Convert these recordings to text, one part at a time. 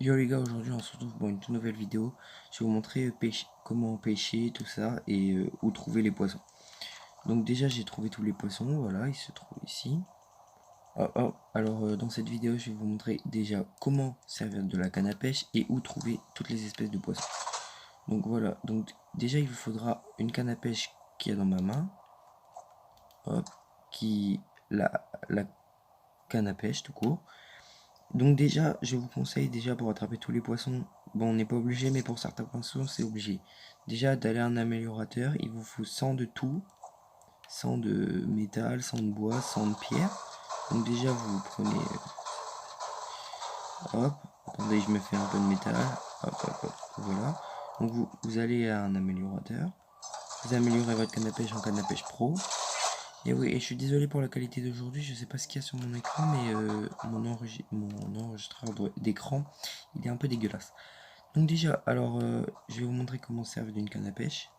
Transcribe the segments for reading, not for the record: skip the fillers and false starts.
Yo les gars, aujourd'hui on se retrouve pour une toute nouvelle vidéo. Je vais vous montrer comment pêcher, tout ça, et où trouver les poissons. Donc déjà j'ai trouvé tous les poissons, voilà, ils se trouvent ici. Alors dans cette vidéo je vais vous montrer déjà comment servir de la canne à pêche et où trouver toutes les espèces de poissons. Donc voilà, donc déjà il vous faudra une canne à pêche qui est dans ma main. Hop, la canne à pêche tout court. Donc déjà, je vous conseille déjà pour attraper tous les poissons, bon on n'est pas obligé mais pour certains poissons c'est obligé. Déjà d'aller à un améliorateur, il vous faut 100 de tout, 100 de métal, 100 de bois, 100 de pierre. Donc déjà vous prenez, hop, attendez je me fais un peu de métal, hop, voilà. Donc vous allez à un améliorateur, vous améliorez votre canne à pêche en canne à pêche pro. Et oui, et je suis désolé pour la qualité d'aujourd'hui, je sais pas ce qu'il y a sur mon écran, mais mon enregistreur d'écran, il est un peu dégueulasse. Donc déjà, alors, je vais vous montrer comment servir d'une canne à pêche.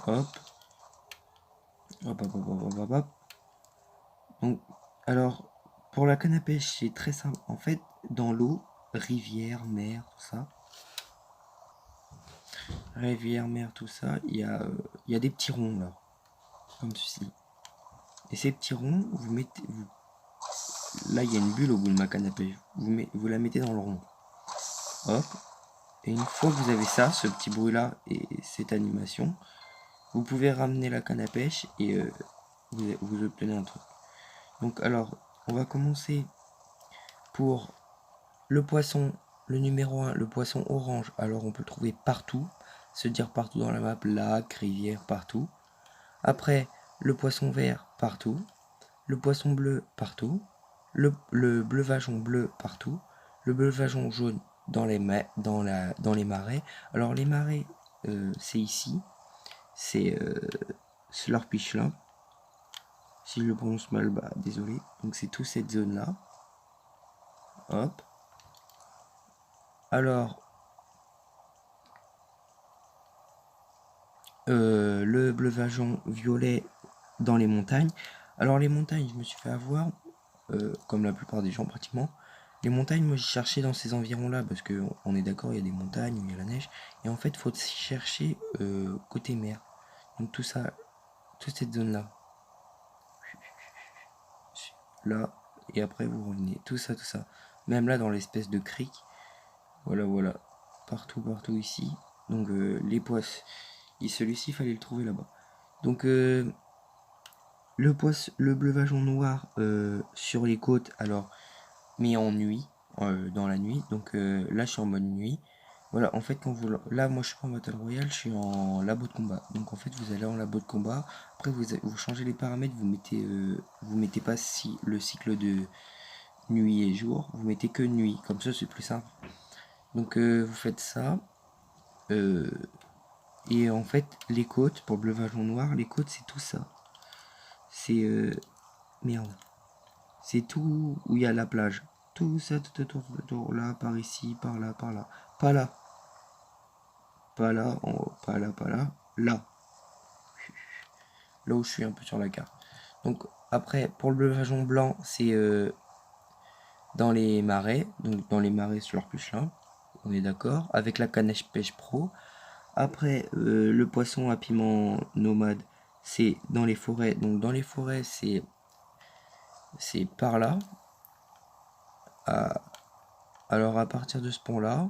Hop, hop. Donc, alors, pour la canne à pêche, c'est très simple. En fait, dans l'eau, rivière, mer, tout ça, rivière, mer, tout ça, il y a des petits ronds là, comme ceci. Et ces petits ronds, là, il y a une bulle au bout de ma canne à pêche. Vous la mettez dans le rond. Hop. Et une fois que vous avez ça, ce petit bruit là et cette animation, vous pouvez ramener la canne à pêche et vous obtenez un truc. Donc alors, on va commencer pour le poisson, le numéro 1, le poisson orange. Alors on peut le trouver partout, se dire partout dans la map, lac, rivière, partout. Après, le poisson vert, partout. Le poisson bleu, partout. Le bleuvageon bleu, partout. Le bleuvageon jaune dans les marais. Alors les marais, c'est ici. C'est Slurpy-Schlamp. Si je le prononce mal, bah désolé. Donc c'est toute cette zone là. Hop. Alors le bleuvageon violet dans les montagnes. Alors les montagnes, je me suis fait avoir, comme la plupart des gens pratiquement. Les montagnes, moi j'ai cherché dans ces environs là parce que on est d'accord, il y a des montagnes, il y a la neige. Et en fait, il faut chercher côté mer. Donc tout ça, toute cette zone là. Là, et après vous revenez. Tout ça, tout ça. Même là dans l'espèce de crique. Voilà. Partout ici. Donc les poissons. Et celui-ci, il fallait le trouver là-bas. Donc le bleuvageon noir sur les côtes, alors, mais en nuit, dans la nuit. Donc là, je suis en mode nuit. Voilà, en fait, là, moi, je suis pas en Battle Royale, je suis en labo de combat. Donc, en fait, vous allez en labo de combat. Après, vous changez les paramètres. Vous mettez pas si le cycle de nuit et jour. Vous mettez que nuit. Comme ça, c'est plus simple. Donc, vous faites ça. Et en fait, les côtes, pour bleuvageon noir, les côtes, c'est tout ça. C'est merde. C'est tout où il y a la plage. Tout ça tout autour, là, par ici, par là, par là. Pas là. Pas là, en haut, pas là, pas là. Là. Là où je suis un peu sur la carte. Donc après, pour le bleuvageon blanc, c'est dans les marais. Donc dans les marais sur leur plus là. On est d'accord. Avec la canne à pêche pro. Après, le poisson à piment nomade, c'est dans les forêts. Donc dans les forêts, c'est par là. Alors à partir de ce pont là,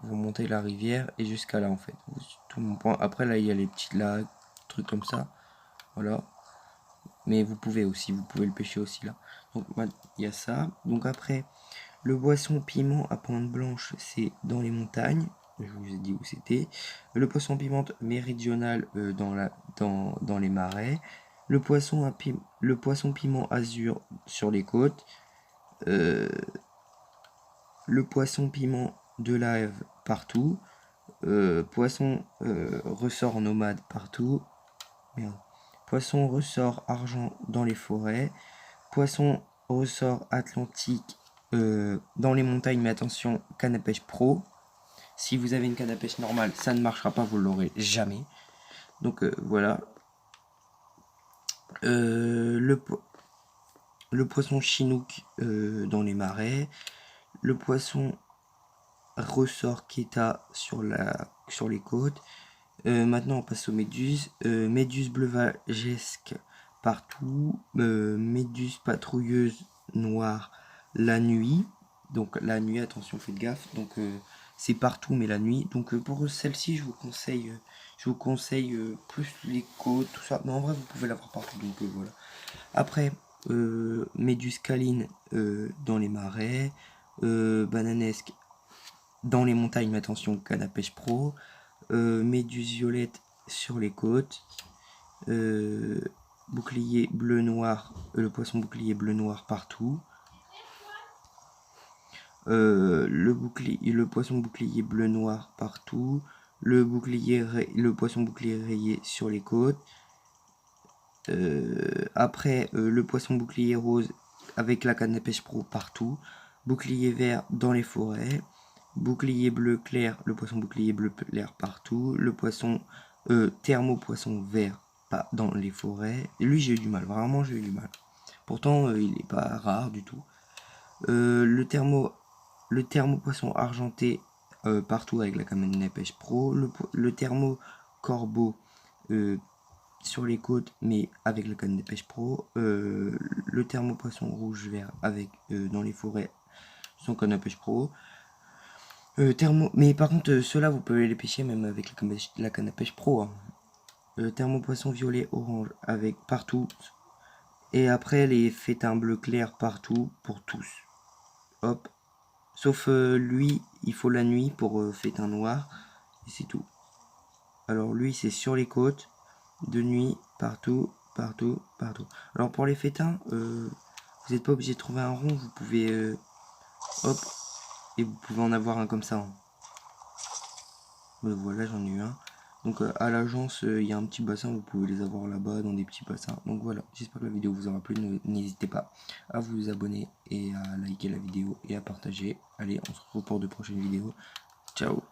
vous montez la rivière et jusqu'à là en fait. Tout mon point. Après là il y a les petites lacs, trucs comme ça. Voilà. Mais vous pouvez le pêcher aussi là. Donc il y a ça. Donc après, le poisson piment à pointe blanche, c'est dans les montagnes. Je vous ai dit où c'était. Le poisson piment méridional dans les marais. Le poisson piment azur sur les côtes. Le poisson piment de lave partout. Poisson ressort nomade partout. Merde. Poisson ressort argent dans les forêts. Poisson ressort atlantique dans les montagnes. Mais attention, canne à pêche pro. Si vous avez une canne à pêche normale, ça ne marchera pas, vous l'aurez jamais. Donc voilà. le poisson chinook dans les marais, le poisson ressort keta sur les côtes. Maintenant on passe aux méduses. Méduse bleuvagesque partout, méduse patrouilleuse noire la nuit. Donc la nuit, attention, faites gaffe. Donc c'est partout mais la nuit. Donc pour celle-ci je vous conseille plus les côtes, tout ça. Mais en vrai vous pouvez l'avoir partout. Donc voilà. Après méduse caline dans les marais, bananesque dans les montagnes, mais attention, canne à pêche pro, méduse violette sur les côtes, bouclier bleu-noir, le poisson bouclier bleu-noir partout, le poisson bouclier bleu-noir partout, le poisson bouclier rayé sur les côtes, après le poisson bouclier rose avec la canne à pêche pro partout, bouclier vert dans les forêts, bouclier bleu clair, le poisson bouclier bleu clair partout, le poisson thermo-poisson vert pas dans les forêts. Et lui j'ai eu du mal, vraiment j'ai eu du mal. Pourtant il n'est pas rare du tout. Le thermo-poisson argenté partout avec la canne à pêche pro, le thermo-corbeau sur les côtes mais avec la canne de pêche pro, le thermopoisson rouge vert avec dans les forêts sans canne à pêche pro, mais par contre ceux-là vous pouvez les pêcher même avec la canne à pêche pro, hein. Thermopoisson violet orange avec partout, et après les fétins bleu clair partout pour tous, hop, sauf lui il faut la nuit pour fétin noir et c'est tout. Alors lui c'est sur les côtes de nuit, partout, partout, partout. Alors pour les fétins, vous n'êtes pas obligé de trouver un rond, vous pouvez, hop, et vous pouvez en avoir un comme ça, hein. Voilà, j'en ai eu un. Donc à l'agence, il y a un petit bassin, vous pouvez les avoir là-bas dans des petits bassins. Donc voilà, j'espère que la vidéo vous aura plu. N'hésitez pas à vous abonner et à liker la vidéo et à partager. Allez, on se retrouve pour de prochaines vidéos. Ciao!